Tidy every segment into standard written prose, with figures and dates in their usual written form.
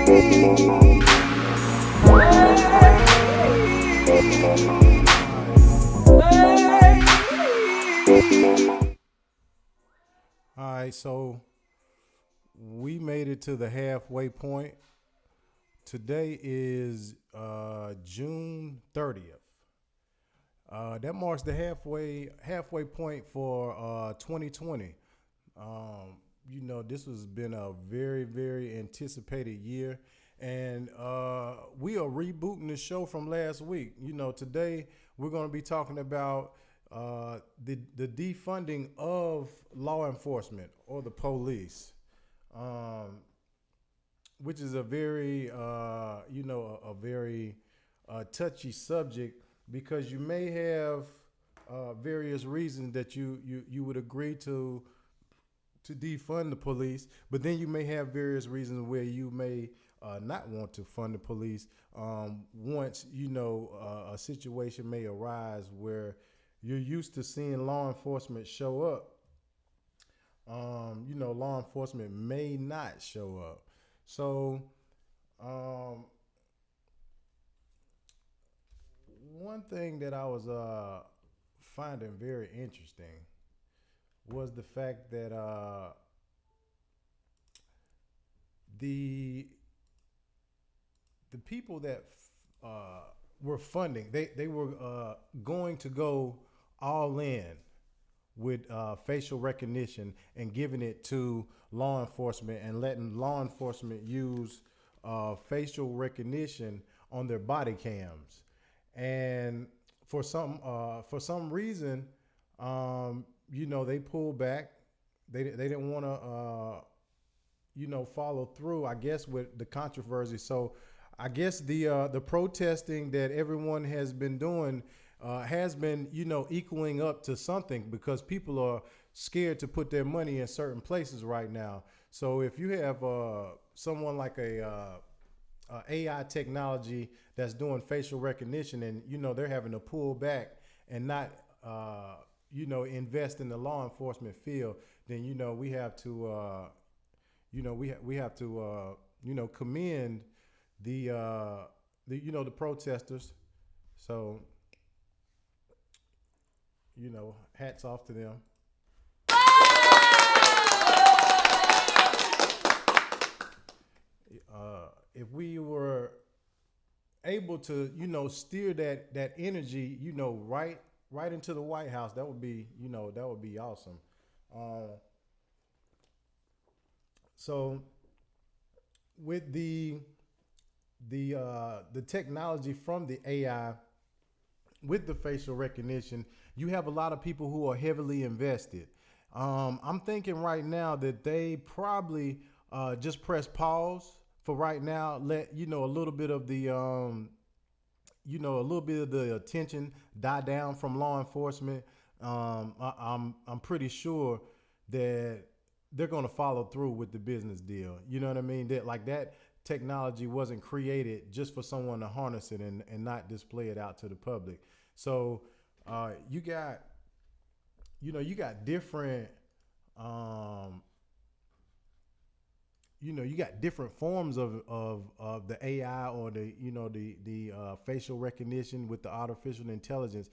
All right, so we made it to the halfway point. Today is June 30th. That marks the halfway point for 2020. This has been a very anticipated year, and we are rebooting the show from last week. Today we're going to be talking about the defunding of law enforcement or the police. Um, which is a very a very touchy subject because you may have various reasons that you would agree to defund the police, but then you may have various reasons where you may not want to fund the police once a situation may arise where you're used to seeing law enforcement show up. Law enforcement may not show up. So, um, one thing that I was finding very interesting was the fact that the the people that were funding, they were going to go all in with facial recognition and giving it to law enforcement and letting law enforcement use facial recognition on their body cams. And for some reason, they pulled back. They didn't want to follow through, I guess, with the controversy. So I guess the protesting that everyone has been doing has been, equaling up to something because people are scared to put their money in certain places right now. So if you have someone like a AI technology that's doing facial recognition, and they're having to pull back and not invest in the law enforcement field, then we have to we have to commend the protesters. So hats off to them. If we were able to, steer that energy, right into the White House, that would be, that would be awesome. Uh, so with the technology from the AI with the facial recognition, you have a lot of people who are heavily invested. I'm thinking right now that they probably just press pause for right now. Let a little bit of the a little bit of the attention die down from law enforcement. I'm pretty sure that they're going to follow through with the business deal. You know what I mean? That like that technology wasn't created just for someone to harness it and not display it out to the public. So you got you got different um, you got different forms of the AI or the facial recognition with the artificial intelligence.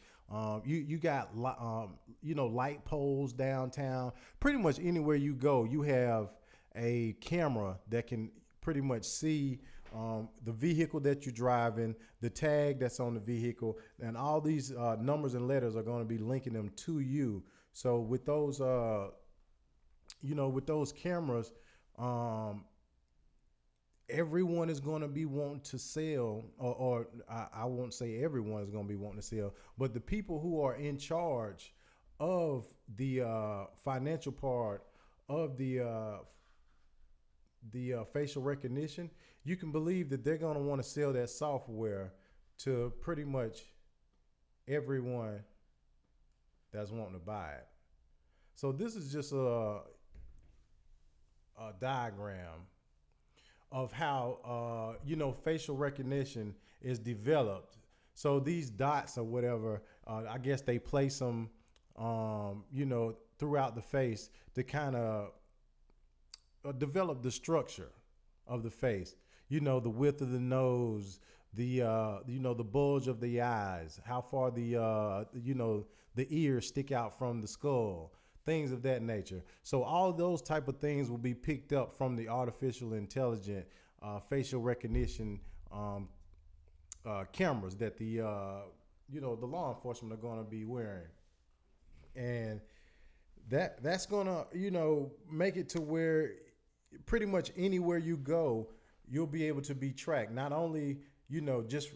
You got light poles downtown. Pretty much anywhere you go, you have a camera that can pretty much see the vehicle that you're driving, the tag that's on the vehicle, and all these numbers and letters are going to be linking them to you. So with those with those cameras, um, everyone is going to be wanting to sell, or I won't say everyone is going to be wanting to sell, but the people who are in charge of the financial part of the facial recognition, you can believe that they're going to want to sell that software to pretty much everyone that's wanting to buy it. So this is just a diagram of how facial recognition is developed. So these dots or whatever, I guess they place them, throughout the face to kind of develop the structure of the face. the width of the nose, the bulge of the eyes, how far the ears stick out from the skull, things of that nature. So all those type of things will be picked up from the artificial intelligent facial recognition cameras that the law enforcement are going to be wearing. And that's going to make it to where pretty much anywhere you go, you'll be able to be tracked. Not only just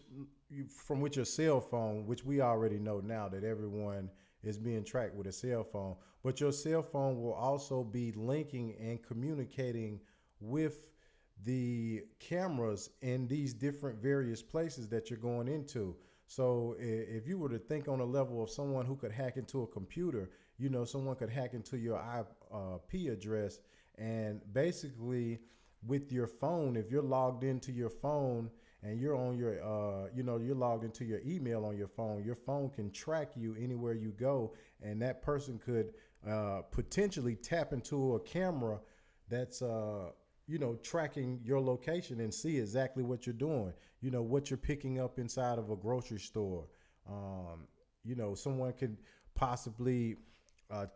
from with your cell phone, which we already know now that everyone is being tracked with a cell phone, but your cell phone will also be linking and communicating with the cameras in these different various places that you're going into. So if you were to think on a level of someone who could hack into a computer, someone could hack into your IP address, and basically with your phone, if you're logged into your phone and you're on your, you're logged into your email on your phone can track you anywhere you go. And that person could potentially tap into a camera that's, tracking your location and see exactly what you're doing, what you're picking up inside of a grocery store. Someone could possibly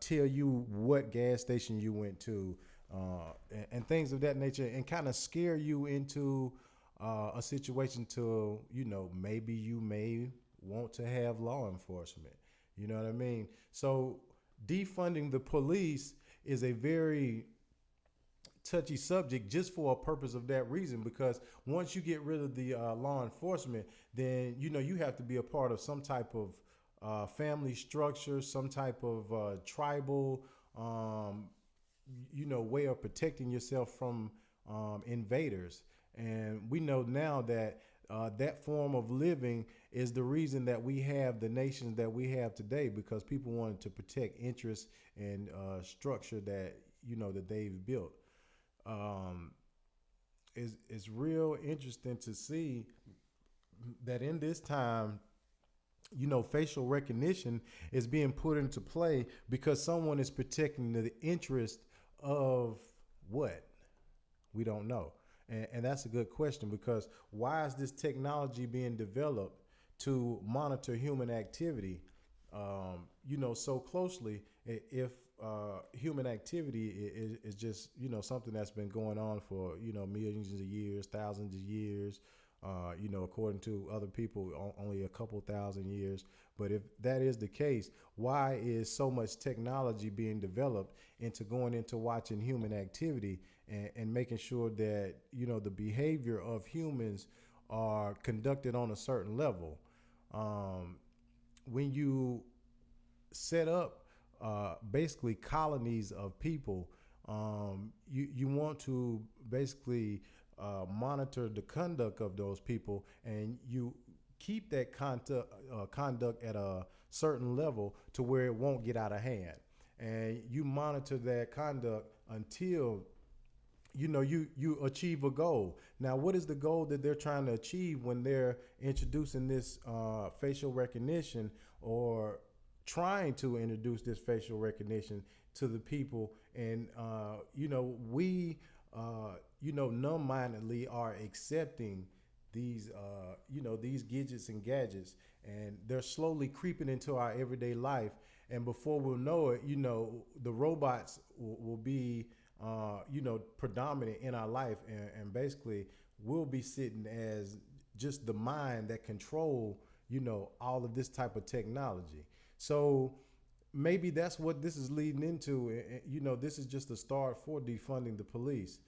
tell you what gas station you went to, and things of that nature, and kind of scare you into a situation to, maybe you may want to have law enforcement. You know what I mean? So defunding the police is a very touchy subject just for a purpose of that reason, because once you get rid of the law enforcement, then you have to be a part of some type of family structure, some type of tribal way of protecting yourself from invaders. And we know now that that form of living is the reason that we have the nations that we have today, because people wanted to protect interests and structure that that they've built. It's real interesting to see that in this time, facial recognition is being put into play because someone is protecting the interest of what? We don't know. And that's a good question, because why is this technology being developed to monitor human activity, so closely, if human activity is just, something that's been going on for, millions of years, thousands of years, according to other people, only a couple thousand years. But if that is the case, why is so much technology being developed into going into watching human activity and making sure that, the behavior of humans are conducted on a certain level? When you set up basically colonies of people, you want to basically monitor the conduct of those people, and you keep that conduct at a certain level to where it won't get out of hand. And you monitor that conduct until you achieve a goal. Now, what is the goal that they're trying to achieve when they're introducing this facial recognition, or trying to introduce this facial recognition to the people? And we numb-mindedly are accepting these these gadgets and gadgets, and they're slowly creeping into our everyday life. And before we'll know it, the robots will be predominant in our life, and basically we'll be sitting as just the mind that control all of this type of technology. So maybe that's what this is leading into. This is just a start for defunding the police.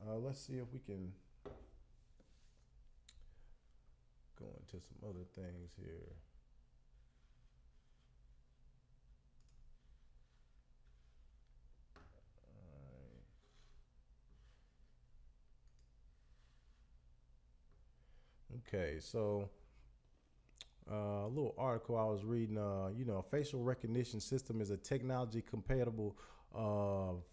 Let's see if we can go into some other things here. Okay, so a little article I was reading. A facial recognition system is a technology compatible of,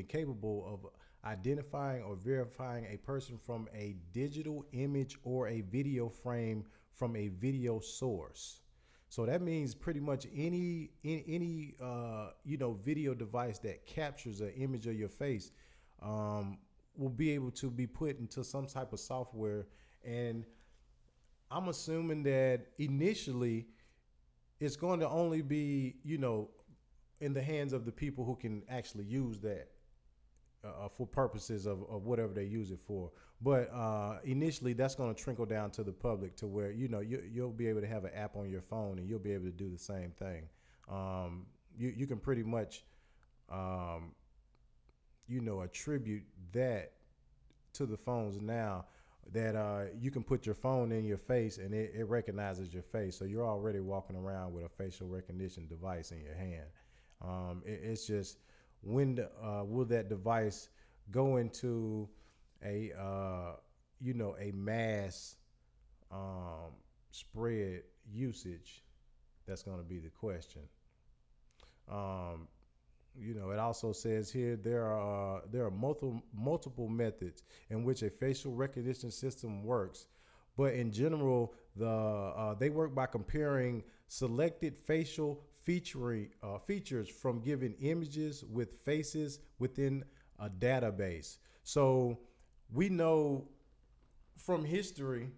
capable of identifying or verifying a person from a digital image or a video frame from a video source. So that means pretty much any video device that captures an image of your face will be able to be put into some type of software, and I'm assuming that initially it's going to only be, in the hands of the people who can actually use that for purposes of whatever they use it for. But initially, that's going to trickle down to the public to where you'll be able to have an app on your phone and you'll be able to do the same thing. You can pretty much, attribute that to the phones now. That you can put your phone in your face and it recognizes your face, so you're already walking around with a facial recognition device in your hand. It's just when will that device go into a mass spread usage? That's going to be the question. It also says here there are multiple methods in which a facial recognition system works, but in general, they work by comparing selected facial features from given images with faces within a database. So we know from history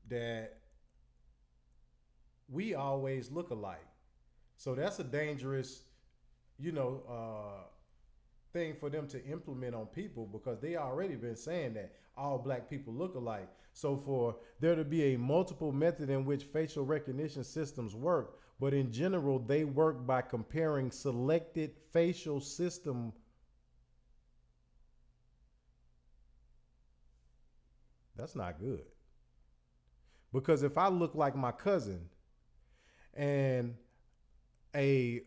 that we always look alike. So that's a dangerous thing for them to implement on people, because they already been saying that all black people look alike. So for there to be a multiple method in which facial recognition systems work, but in general, they work by comparing selected facial system. That's not good. Because if I look like my cousin and a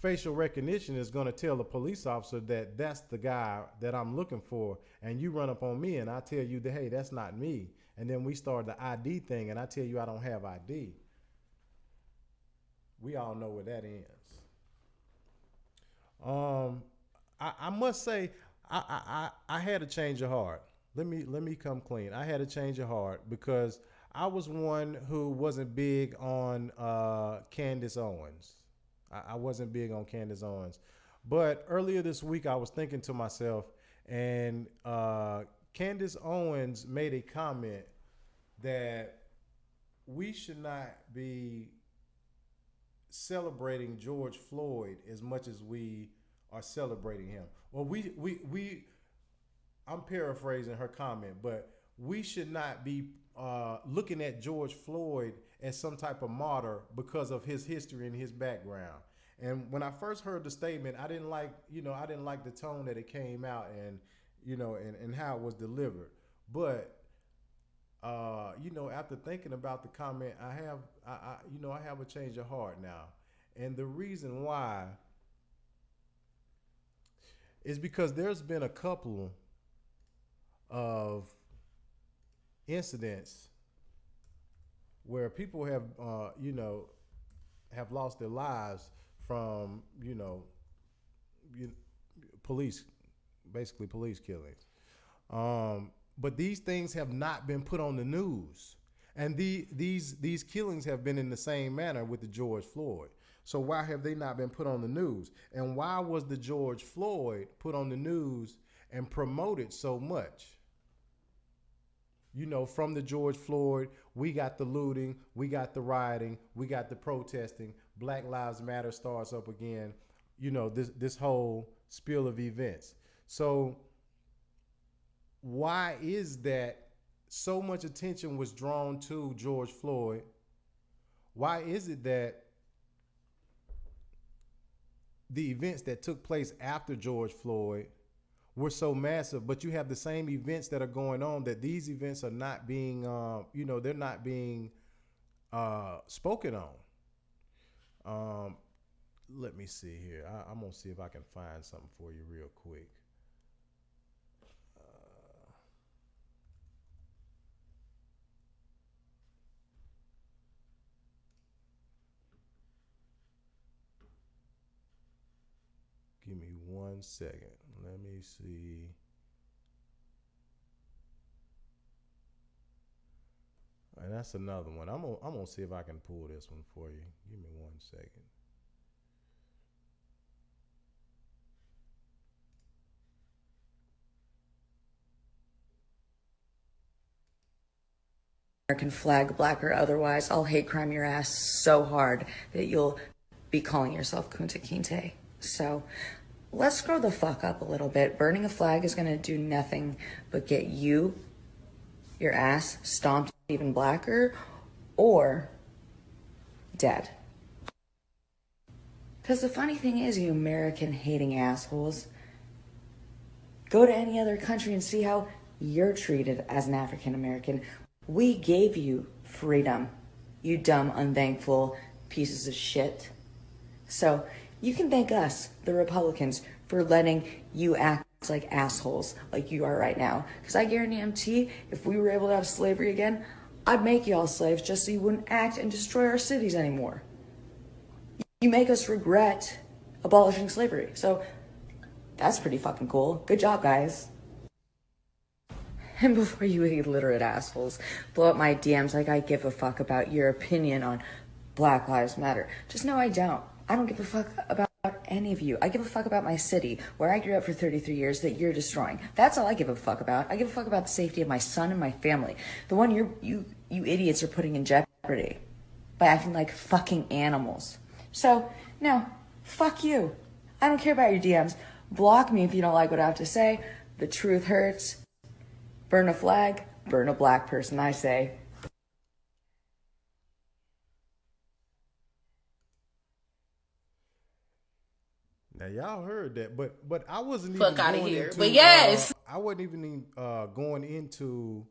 facial recognition is going to tell the police officer that that's the guy that I'm looking for, and you run up on me and I tell you that, hey, that's not me, and then we start the ID thing and I tell you I don't have ID, we all know where that ends. I must say I had a change of heart. Let me come clean. I had a change of heart because I was one who wasn't big on Candace Owens. I wasn't big on Candace Owens. But earlier this week, I was thinking to myself, and Candace Owens made a comment that we should not be celebrating George Floyd as much as we are celebrating him. Well, I'm paraphrasing her comment, but we should not be looking at George Floyd as some type of martyr because of his history and his background. And when I first heard the statement, I didn't like the tone that it came out and and how it was delivered. But after thinking about the comment, I have a change of heart now. And the reason why is because there's been a couple of incidents where people have have lost their lives from police killings, but these things have not been put on the news, and these killings have been in the same manner with the George Floyd. So why have they not been put on the news? And why was the George Floyd put on the news and promoted so much? From the George Floyd, we got the looting, we got the rioting, we got the protesting. Black Lives Matter starts up again. This whole spill of events. So why is that so much attention was drawn to George Floyd? Why is it that the events that took place after George Floyd were so massive, but you have the same events that are going on, that these events are not being, they're not being spoken on? Let me see here. I'm going to see if I can find something for you real quick. Give me 1 second. Let me see. And that's another one. I'm gonna see if I can pull this one for you. Give me 1 second. American flag, black or otherwise, I'll hate crime your ass so hard that you'll be calling yourself Kunta Kinte. So let's grow the fuck up a little bit. Burning a flag is gonna do nothing but get you, your ass, stomped even blacker or dead. Because the funny thing is, you American hating assholes, go to any other country and see how you're treated as an African American. We gave you freedom, you dumb, unthankful pieces of shit. So you can thank us, the Republicans, for letting you act like assholes like you are right now. Because I guarantee if we were able to have slavery again, I'd make y'all slaves just so you wouldn't act and destroy our cities anymore. You make us regret abolishing slavery. So that's pretty fucking cool. Good job, guys. And before you illiterate assholes blow up my DMs like I give a fuck about your opinion on Black Lives Matter, just know I don't. I don't give a fuck about any of you. I give a fuck about my city, where I grew up for 33 years, that you're destroying. That's all I give a fuck about. I give a fuck about the safety of my son and my family. The one you idiots are putting in jeopardy by acting like fucking animals. So, no, fuck you. I don't care about your DMs. Block me if you don't like what I have to say. The truth hurts. Burn a flag, burn a black person, I say. Now y'all heard that, but I wasn't Fuck even out of going here. But into yes. I wasn't even going into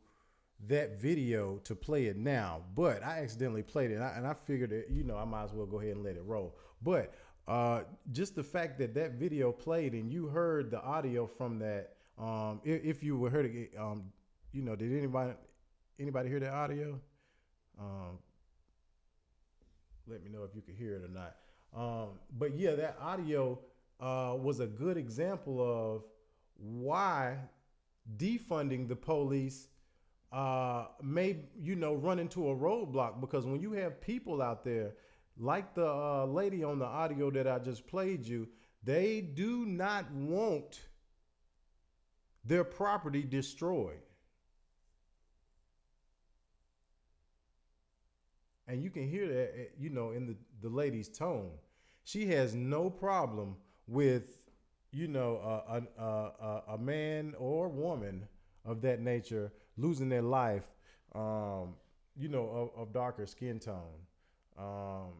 that video to play it now, but I accidentally played it, and I figured that I might as well go ahead and let it roll. But just the fact that that video played and you heard the audio from that, if you were heard it, did anybody hear that audio? Um, Let me know if you could hear it or not. But yeah, that audio was a good example of why defunding the police may run into a roadblock, because when you have people out there like the lady on the audio that I just played you, they do not want their property destroyed. And you can hear that, in the lady's tone. She has no problem with, a man or woman of that nature losing their life, of darker skin tone. Um,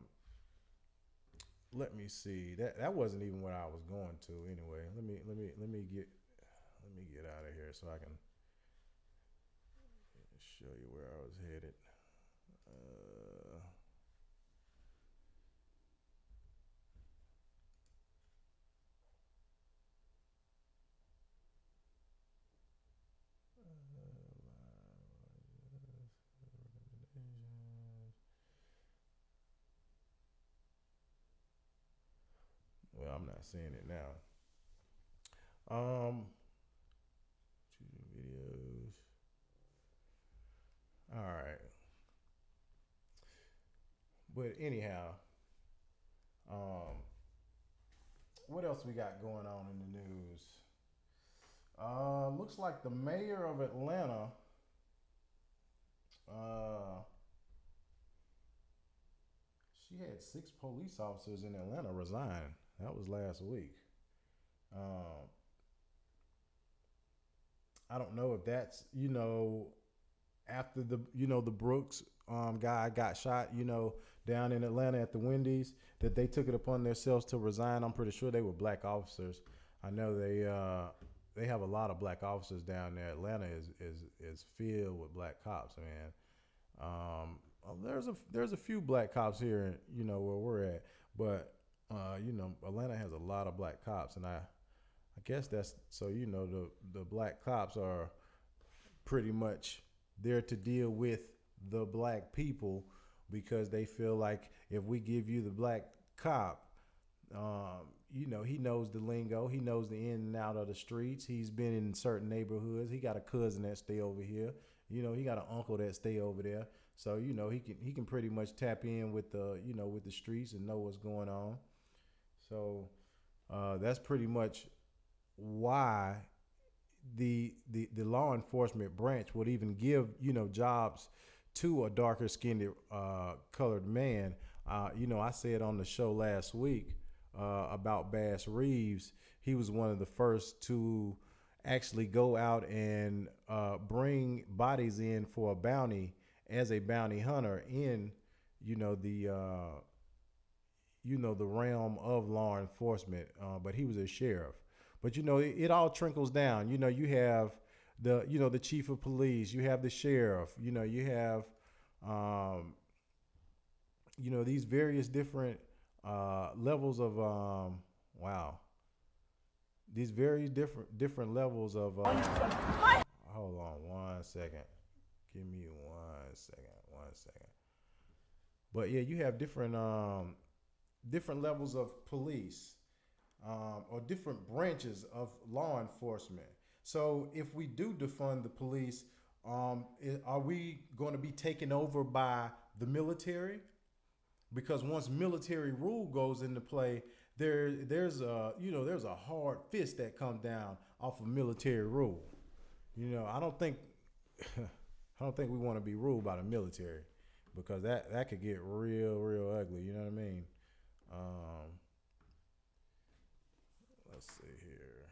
Let me see. That wasn't even what I was going to anyway. Let me get out of here so I can show you where I was headed. Uh, well, I'm not seeing it now. Videos. All right. But anyhow, um, what else we got going on in the news? Looks like the mayor of Atlanta, uh, she had 6 police officers in Atlanta resign. That was last week. Um, I don't know if that's after the Brooks guy got shot down in Atlanta at the Wendy's, that they took it upon themselves to resign. I'm pretty sure they were black officers. I know they have a lot of black officers down there. Atlanta is filled with black cops, man. There's a few black cops here, where we're at, but Atlanta has a lot of black cops, and I guess that's so the black cops are pretty much there to deal with the black people, because they feel like if we give you the black cop, he knows the lingo, he knows the in and out of the streets. He's been in certain neighborhoods. He got a cousin that stay over here. He got an uncle that stay over there. So he can pretty much tap in with the streets and know what's going on. So that's pretty much why the law enforcement branch would even give jobs to a darker skinned colored man. I said on the show last week about Bass Reeves. He was one of the first to actually go out and bring bodies in for a bounty as a bounty hunter in, the realm of law enforcement. But he was a sheriff. But it all trickles down. You have the chief of police. You have the sheriff. You have these various different levels of these very different levels of hold on 1 second. Give me 1 second. But yeah, you have different levels of police or different branches of law enforcement. So if we do defund the police, are we going to be taken over by the military? Because once military rule goes into play, there's a hard fist that comes down off of military rule. I don't think we want to be ruled by the military, because that could get real ugly. You know what I mean? Let's see here.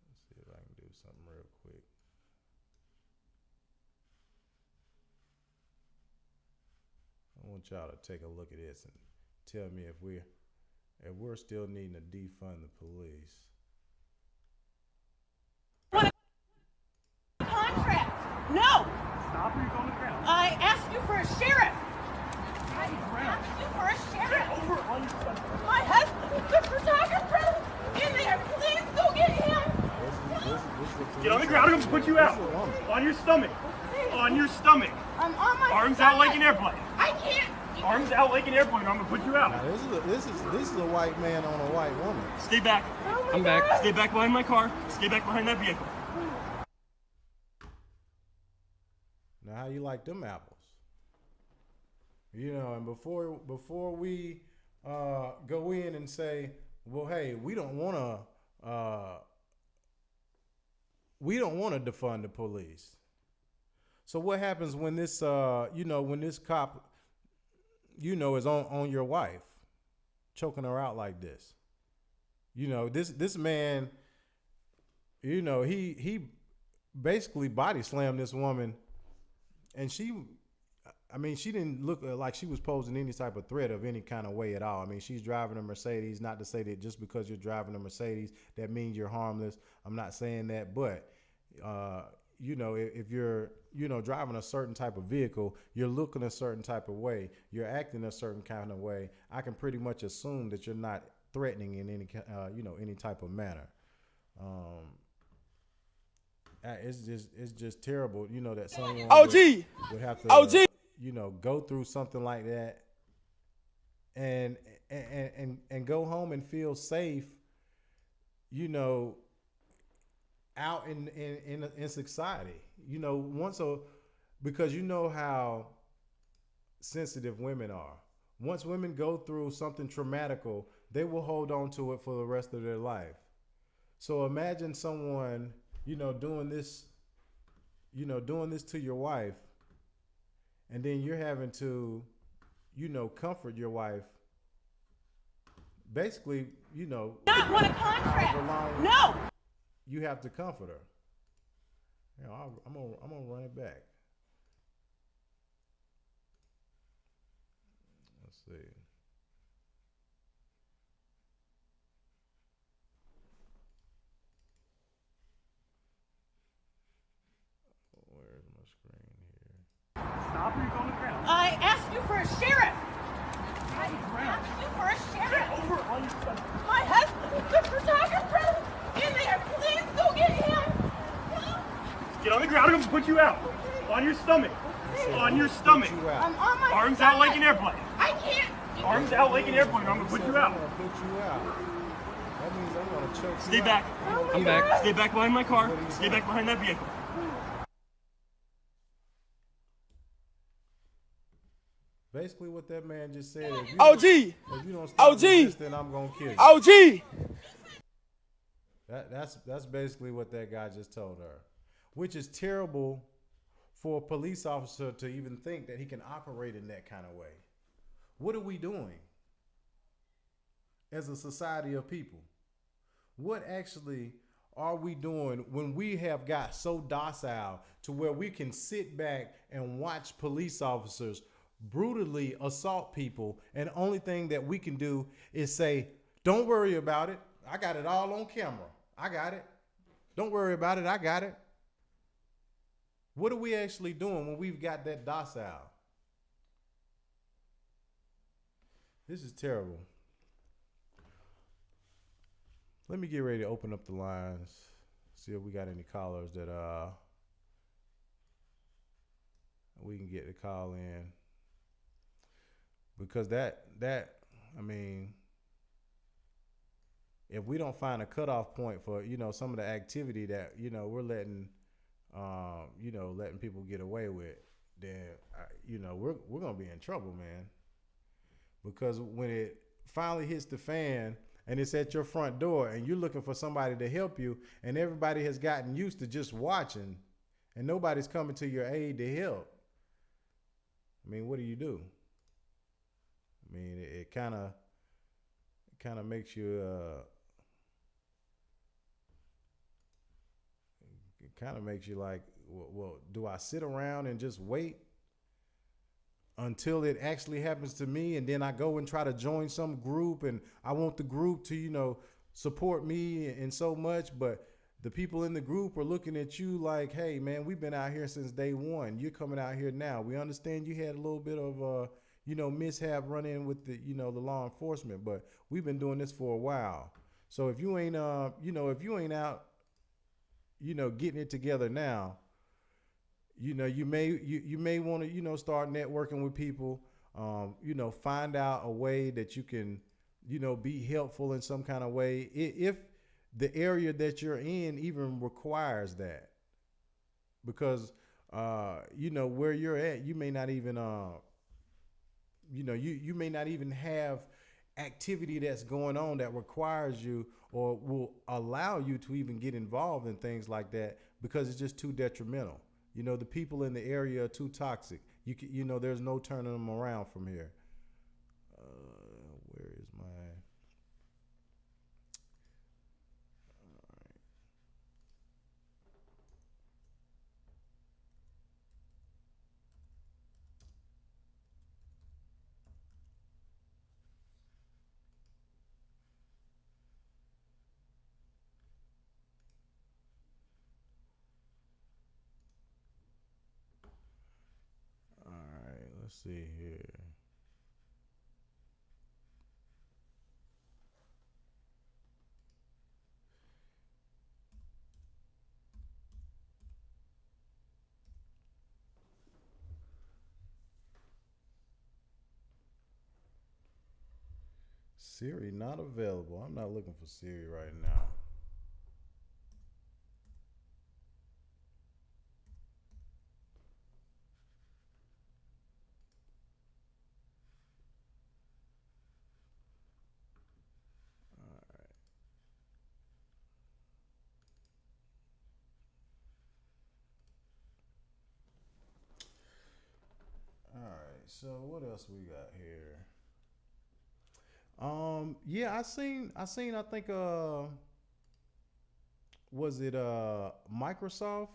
Let's see if I can do something real quick. I want y'all to take a look at this and tell me if we're still needing to defund the police. What a contract! No! Stop or you're going to ground. I asked you for a sheriff! I asked you for a sheriff! Get over on your stomach. My husband, the photographer, in there! Please go get him! Get on the ground, I'm going to put you out. On your stomach. On your stomach. I'm on my Arms stomach. out like an airplane. I can't! Arms out like an airplane, or I'm going to put you out. Now this is a white man on a white woman. Stay back. Oh I'm back. Stay back behind my car. Stay back behind that vehicle. Now, how you like them apples? And before we go in and say, well, hey, we don't want to defund the police. So what happens when this when this cop is on your wife, choking her out like this? This man, he basically body slammed this woman, and she didn't look like she was posing any type of threat of any kind of way at all. I mean, she's driving a Mercedes. Not to say that just because you're driving a Mercedes, that means you're harmless. I'm not saying that, but if you're driving a certain type of vehicle, you're looking a certain type of way, you're acting a certain kind of way, I can pretty much assume that you're not threatening in any type of manner. It's just terrible, that someone would have to go through something like that and go home and feel safe, out in society, because how sensitive women are. Once women go through something traumatical, they will hold on to it for the rest of their life. So imagine someone, doing this to your wife, and then you're having to, comfort your wife. Basically, Not want a contract! No! You have to comfort her. I'm gonna run it back. Let's see. Where's my screen here? Stop or you're going to ground. I asked you for a sheriff! I ground. asked you for a sheriff! Get over on your stomach. My husband, the photographer, in there! Please go get him! Get on the ground, I'm going to put you out. On your stomach. On your stomach. I'm on my Arms stomach. out like an airplane. I can't! Arms out like an airplane, or I'm going to put you out. I'm gonna put you out. That means I'm gonna choke you Stay out. back. I'm back. Stay back behind my car. Stay back behind that vehicle. Basically, what that man just said. If you OG. if you don't stop OG. resisting, I'm gonna kill you. OG. That's basically what that guy just told her. which is terrible for a police officer to even think that he can operate in that kind of way. What are we doing as a society of people? What actually are we doing when we have got so docile to where we can sit back and watch police officers brutally assault people, and the only thing that we can do is say, don't worry about it. I got it all on camera. I got it. Don't worry about it. I got it. What are we actually doing when we've got that docile? This is terrible. Let me get ready to open up the lines. See if we got any callers that we can get to call in. Because that I mean, if we don't find a cutoff point for, some of the activity that, we're letting letting people get away with, then we're gonna be in trouble, man. Because when it finally hits the fan and it's at your front door and you're looking for somebody to help you, and everybody has gotten used to just watching and nobody's coming to your aid to help, I mean, what do? I mean, it kind of makes you like, well, do I sit around and just wait until it actually happens to me, and then I go and try to join some group, and I want the group to, support me and so much, but the people in the group are looking at you like, hey, man, we've been out here since day one. You're coming out here now. We understand you had a little bit of mishap run in with the law enforcement, but we've been doing this for a while. So if you ain't out, getting it together now, you may want to, start networking with people, find out a way that you can, be helpful in some kind of way. If the area that you're in even requires that, because, where you're at, you may not even, you may not even have activity that's going on that requires you or will allow you to even get involved in things like that, because it's just too detrimental. The people in the area are too toxic. There's no turning them around from here. Where is my... Let's see here. Siri not available. I'm not looking for Siri right now. So what else we got here? Yeah, I think was it Microsoft?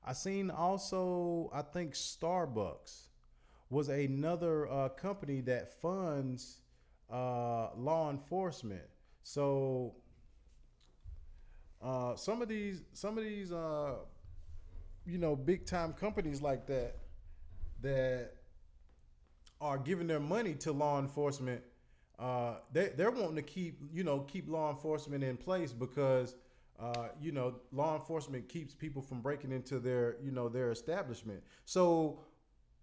I seen also, I think Starbucks was another company that funds law enforcement. So some of these big time companies like that are giving their money to law enforcement. They're wanting to keep law enforcement in place because law enforcement keeps people from breaking into their establishment. So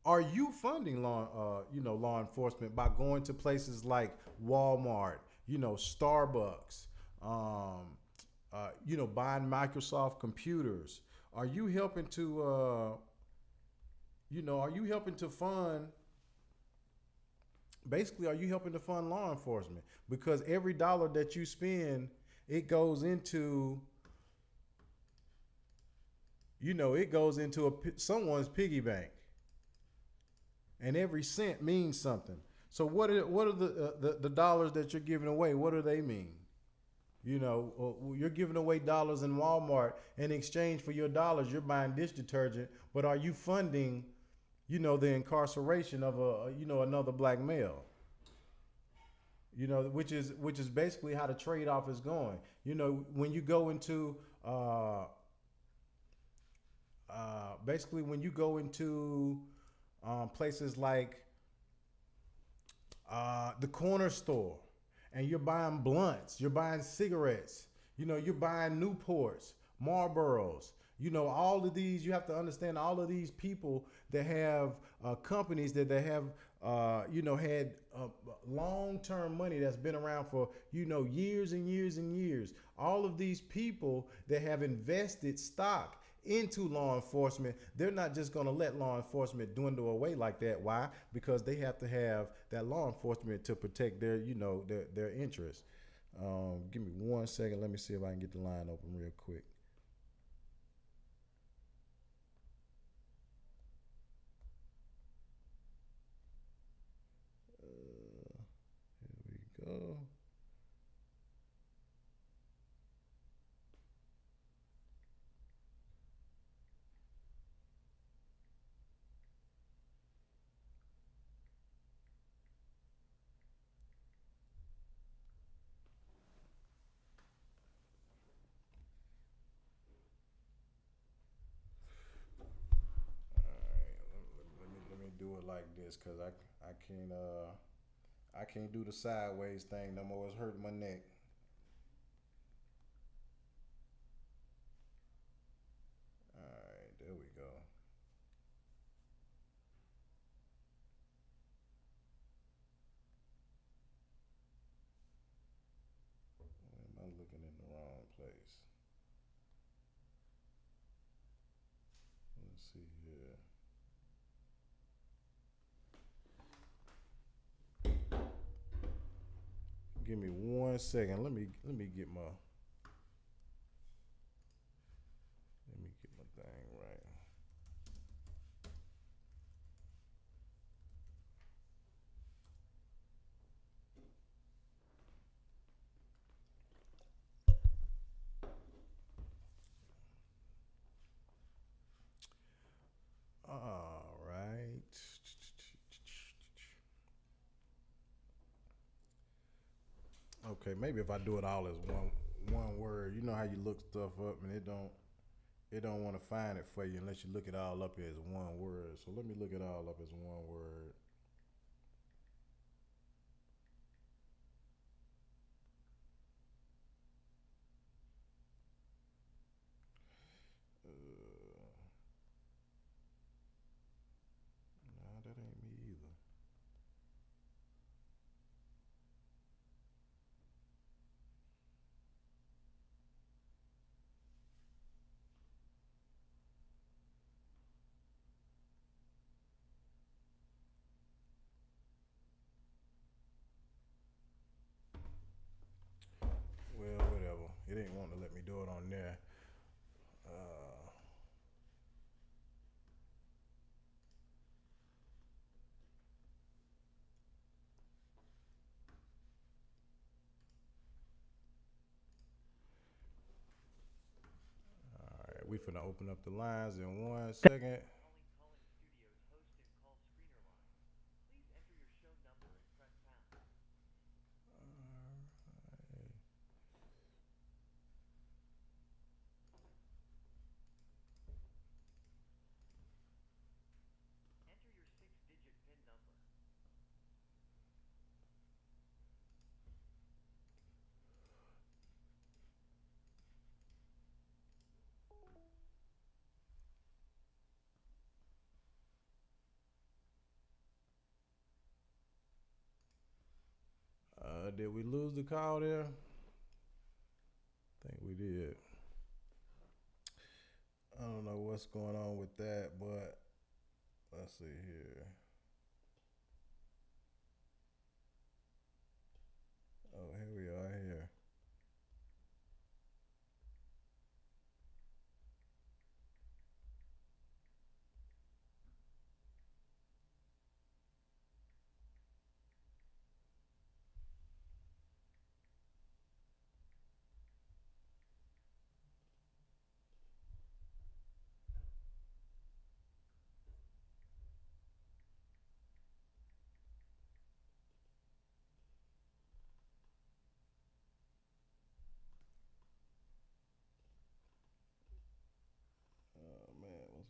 are you funding law enforcement by going to places like Walmart, Starbucks, buying Microsoft computers? Are you helping to fund? Basically, are you helping to fund law enforcement? Because every dollar that you spend, it goes into it goes into someone's piggy bank, and every cent means something. So what are the dollars that you're giving away? What do they mean? You're giving away dollars in Walmart in exchange for your dollars. You're buying dish detergent, but are you funding, the incarceration of another black male? Which is basically how the trade off is going. When you go into basically when you go into places like the corner store, and you're buying blunts, you're buying cigarettes, you're buying Newports, Marlboros. All of these, you have to understand all of these people that have companies that they have, had long-term money that's been around for, years and years and years. All of these people that have invested stock into law enforcement, they're not just going to let law enforcement dwindle away like that. Why? Because they have to have that law enforcement to protect their interests. Give me 1 second. Let me see if I can get the line open real quick. Here we go. Let me do it like this, cause I can't do the sideways thing no more. It's hurting my neck. All right, there we go. Am I looking in the wrong place? Let's see here. Give me 1 second. Let me get my thing right. All right. Okay, maybe if I do it all as one word. You know how you look stuff up and it don't want to find it for you unless you look it all up as one word. So let me look it all up as one word. Nah, that ain't me either. Well, whatever. It ain't wanting to let me do it on there. All right, we finna open up the lines in 1 second. Did we lose the call there? I think we did. I don't know what's going on with that, but let's see here. Oh, here we are here.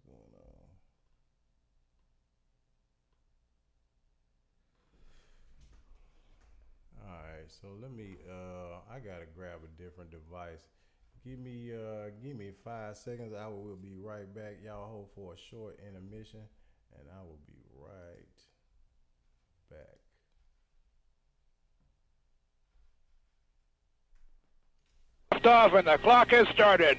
going on? All right, so let me. I gotta grab a different device. Give me 5 seconds. I will be right back. Y'all hold for a short intermission, and I will be right back. Off and the clock has started.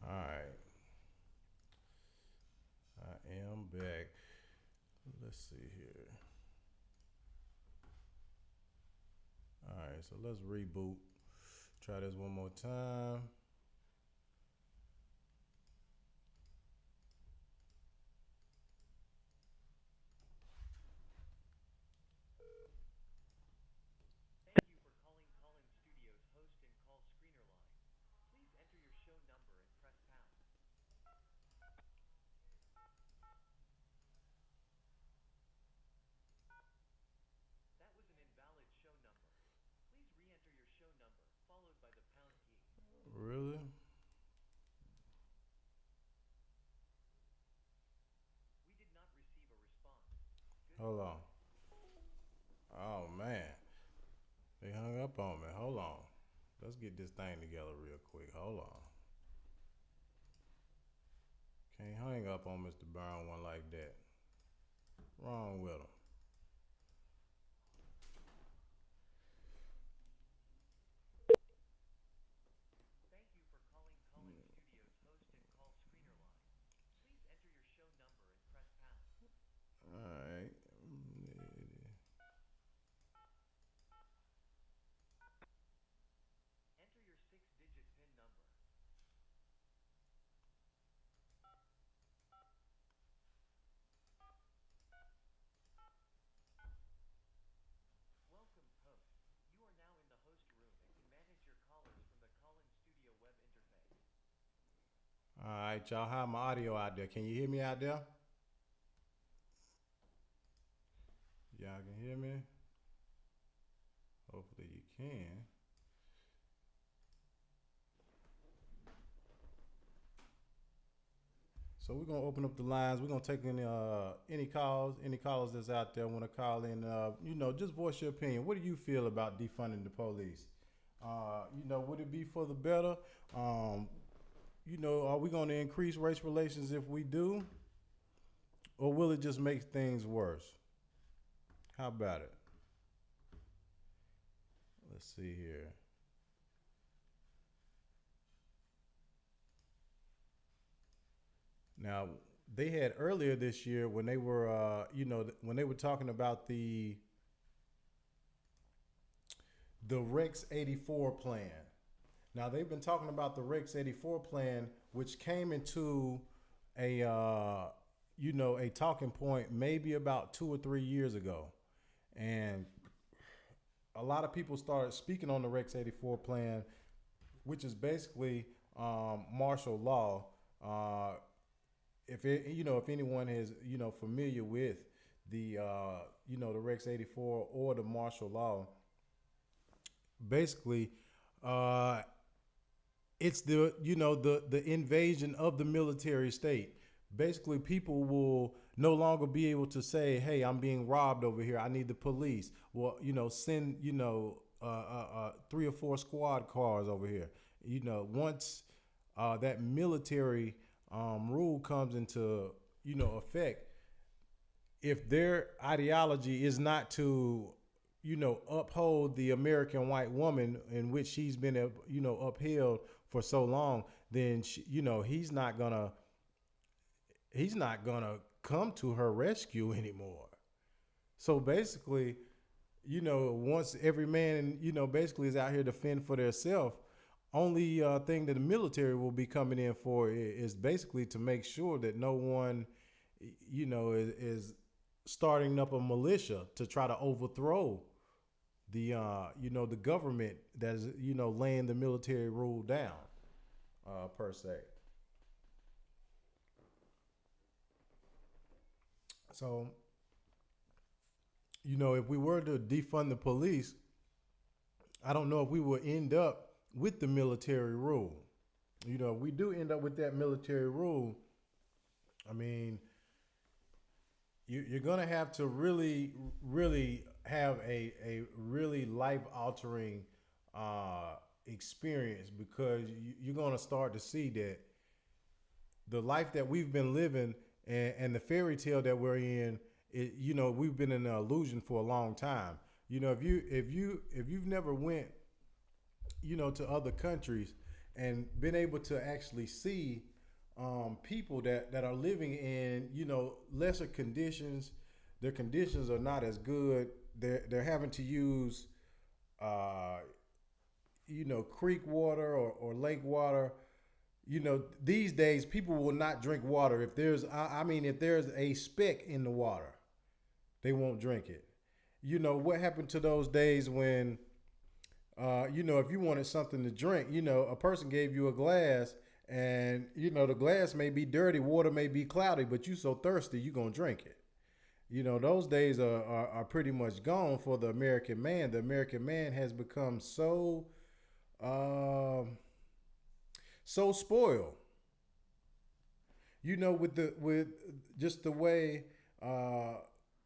Alright. I am back. Let's see here. Alright, so let's reboot. Try this one more time. Really? Hold on. Oh man. They hung up on me. Hold on. Let's get this thing together real quick. Hold on. Can't hang up on Mr. Brown one like that. Wrong with him. Alright. Alright, y'all. How my audio out there? Can you hear me out there? Y'all can hear me? Hopefully you can. So we're gonna open up the lines. We're gonna take any callers that's out there want to call in. Just voice your opinion. What do you feel about defunding the police? Would it be for the better? Are we gonna increase race relations if we do, or will it just make things worse? How about it? Let's see here. Now, they had earlier this year when they were, when they were talking about the Rex 84 plan. Now, they've been talking about the Rex 84 plan, which came into a talking point maybe about 2 or 3 years ago. And a lot of people started speaking on the Rex 84 plan, which is basically martial law. If anyone is familiar with the the Rex 84 or the martial law, basically it's the invasion of the military state. Basically, people will no longer be able to say, "Hey, I'm being robbed over here. I need the police." Well, send 3 or 4 squad cars over here. Once that military rule comes into effect, if their ideology is not to uphold the American white woman in which she's been upheld for so long, then he's not gonna come to her rescue anymore. So basically, once every man basically is out here to fend for themselves, only thing that the military will be coming in for is basically to make sure that no one is starting up a militia to try to overthrow the the government that's laying the military rule down per se. So if we were to defund the police, I don't know if we will end up with the military rule. If we do end up with that military rule, I mean, you're going to have to really, really have a really life-altering experience, because you're going to start to see that the life that we've been living and the fairy tale that we're in, we've been in an illusion for a long time. If you've never went, to other countries and been able to actually see people that are living in, lesser conditions, their conditions are not as good. They're having to use, creek water or lake water. These days people will not drink water. If there's a speck in the water, they won't drink it. What happened to those days when, if you wanted something to drink, a person gave you a glass and, the glass may be dirty, water may be cloudy, but you so thirsty, you're going to drink it. Those days are pretty much gone for the American man. The American man has become so spoiled, with just the way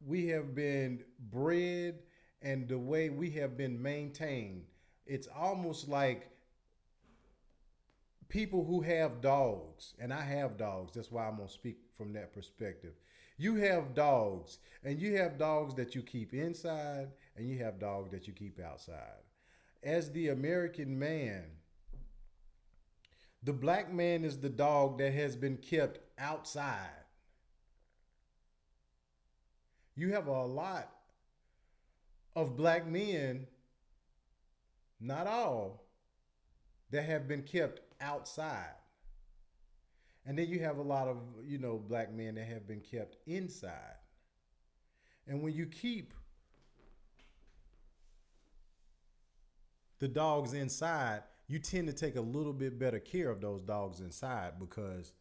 we have been bred and the way we have been maintained. It's almost like people who have dogs, and I have dogs, that's why I'm going to speak from that perspective. You have dogs, and you have dogs that you keep inside, and you have dogs that you keep outside. As the American man, the black man is the dog that has been kept outside. You have a lot of black men, not all, that have been kept outside. And then you have a lot of, black men that have been kept inside. And when you keep the dogs inside, you tend to take a little bit better care of those dogs inside, because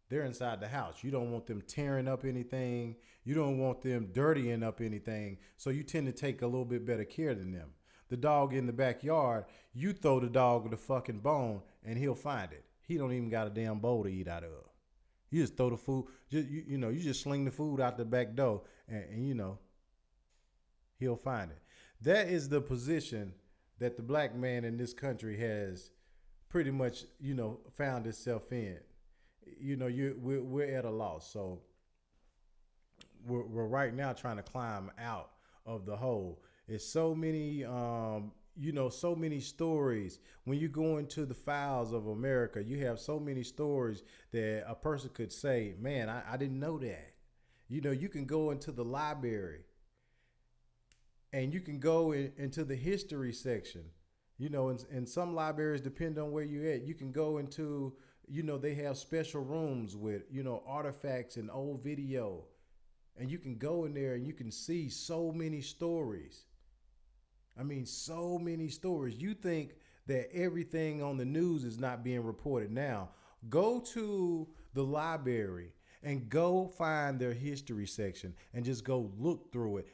they're inside the house. You don't want them tearing up anything. You don't want them dirtying up anything. So you tend to take a little bit better care than them. The dog in the backyard, you throw the dog the fucking bone and he'll find it. He don't even got a damn bowl to eat out of. You just throw the food, you just sling the food out the back door and he'll find it. That is the position that the black man in this country has pretty much, found itself in. We're at a loss. So we're right now trying to climb out of the hole. It's so many, so many stories. When you go into the files of America, you have so many stories that a person could say, man, I didn't know that. You can go into the library and you can go into the history section. In some libraries, depending on where you're at, you can go into, they have special rooms with, artifacts and old video. And you can go in there and you can see so many stories. I mean, so many stories. You think that everything on the news is not being reported now. Go to the library and go find their history section and just go look through it.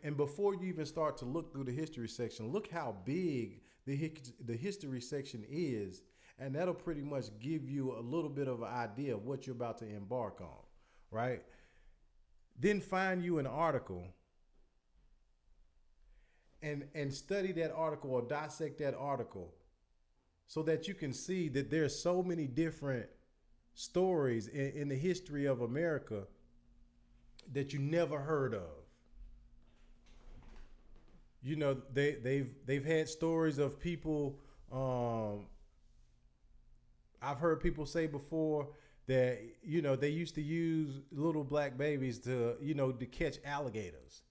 And before you even start to look through the history section, look how big the history section is. And that'll pretty much give you a little bit of an idea of what you're about to embark on, right? Then find you an article and study that article or dissect that article so that you can see that there's so many different stories in the history of America that you never heard of. They've had stories of people. I've heard people say before that, they used to use little black babies to catch alligators.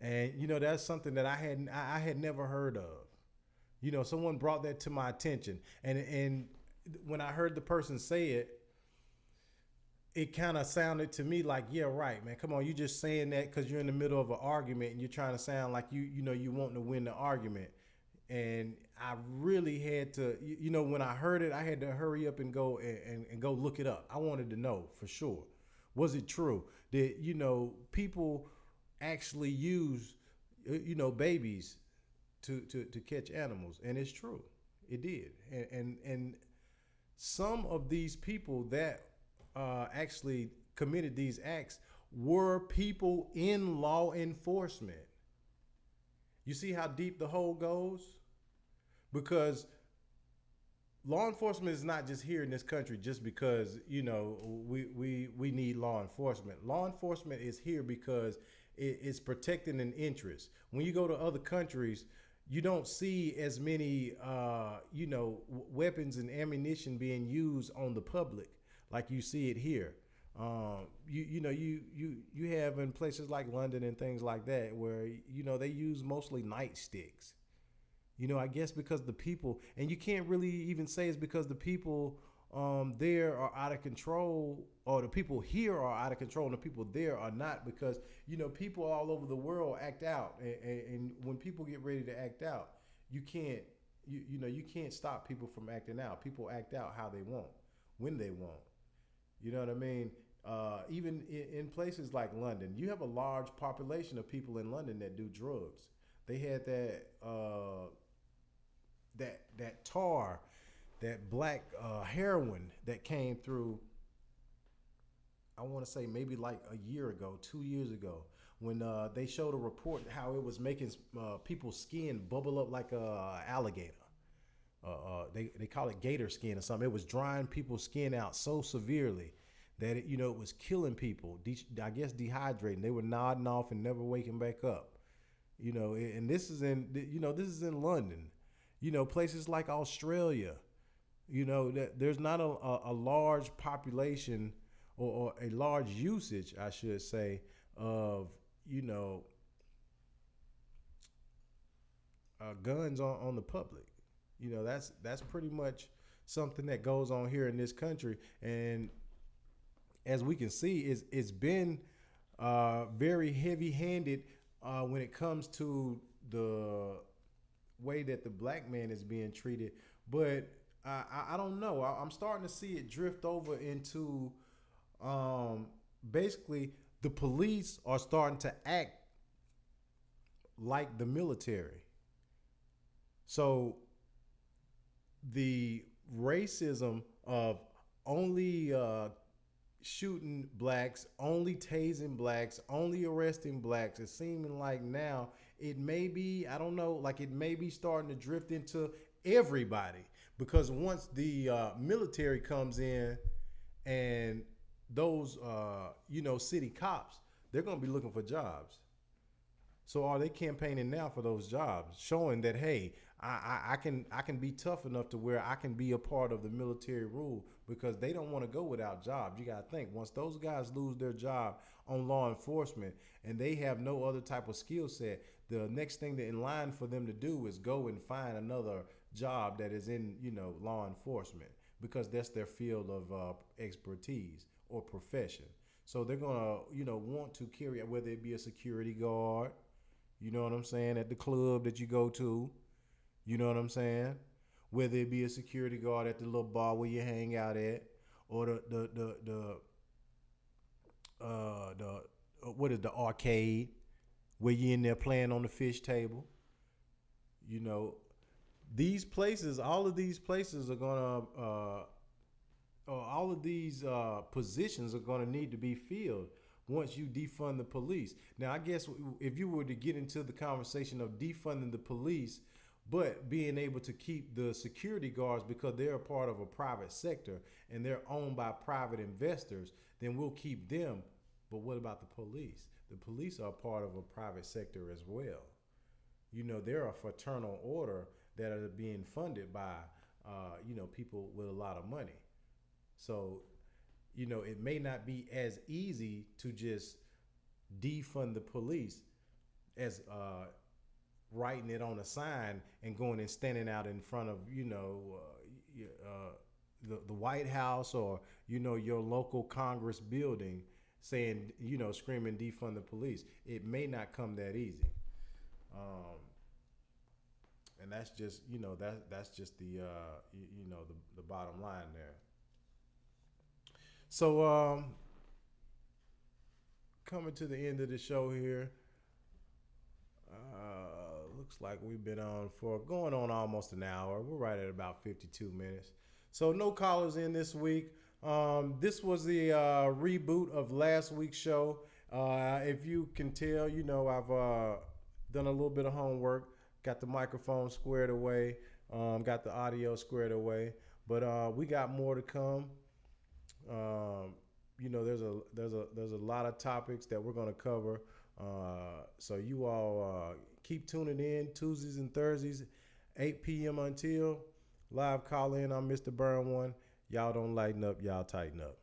And, that's something that I had never heard of. Someone brought that to my attention. And when I heard the person say it, it kind of sounded to me like, yeah, right, man. Come on, you just saying that because you're in the middle of an argument and you're trying to sound like you want to win the argument. And I really had to, when I heard it, I had to hurry up and go and go look it up. I wanted to know for sure. Was it true that, people actually use, babies to catch animals? And it's true. It did. And some of these people that actually committed these acts were people in law enforcement. You see how deep the hole goes? Because law enforcement is not just here in this country just because, we need law enforcement. Law enforcement is here because it's protecting an interest. When you go to other countries, you don't see as many, weapons and ammunition being used on the public like you see it here. You have in places like London and things like that where, they use mostly nightsticks. I guess because the people, and you can't really even say it's because the people there are out of control, or the people here are out of control and the people there are not, because, people all over the world act out. And when people get ready to act out, you can't stop people from acting out. People act out how they want, when they want. You know what I mean? Even in places like London, you have a large population of people in London that do drugs. They had that tar, that black heroin that came through, I want to say maybe like a year ago, 2 years ago, when they showed a report how it was making people's skin bubble up like a alligator. They call it gator skin or something. It was drying people's skin out so severely that it was killing people. I guess dehydrating. They were nodding off and never waking back up. And this is in London. Places like Australia. That there's not a large population or a large usage, I should say, of guns on the public. That's pretty much something that goes on here in this country. And as we can see, it's been very heavy-handed when it comes to the way that the black man is being treated. But I don't know. I'm starting to see it drift over into basically the police are starting to act like the military. So the racism of only shooting blacks, only tasing blacks, only arresting blacks, it's seeming like now it may be, I don't know, like it may be starting to drift into everybody. Because once the military comes in and those, city cops, they're going to be looking for jobs. So are they campaigning now for those jobs, showing that, hey, I can be tough enough to where I can be a part of the military rule because they don't want to go without jobs. You got to think, once those guys lose their job on law enforcement and they have no other type of skill set, the next thing that in line for them to do is go and find another job that is in, law enforcement, because that's their field of expertise or profession. So they're gonna, want to carry out, whether it be a security guard, you know what I'm saying, at the club that you go to, you know what I'm saying, whether it be a security guard at the little bar where you hang out at, or the what is the arcade where you in there playing on the fish table. These places, all of these places are gonna, all of these positions are gonna need to be filled once you defund the police. Now, I guess if you were to get into the conversation of defunding the police, but being able to keep the security guards because they're a part of a private sector and they're owned by private investors, then we'll keep them. But what about the police? The police are part of a private sector as well. They're a fraternal order that are being funded by, people with a lot of money. So, it may not be as easy to just defund the police as writing it on a sign and going and standing out in front of, the White House or, your local Congress building saying, screaming defund the police. It may not come that easy. And that's just, that's just the bottom line there. So, coming to the end of the show here, looks like we've been on for going on almost an hour. We're right at about 52 minutes. So no callers in this week. This was the reboot of last week's show. If you can tell, I've done a little bit of homework, got the microphone squared away, got the audio squared away, but we got more to come. There's a lot of topics that we're going to cover. So you all keep tuning in Tuesdays and Thursdays, 8 p.m. until live call in. I'm Mr. Burn One. Y'all don't lighten up, y'all tighten up.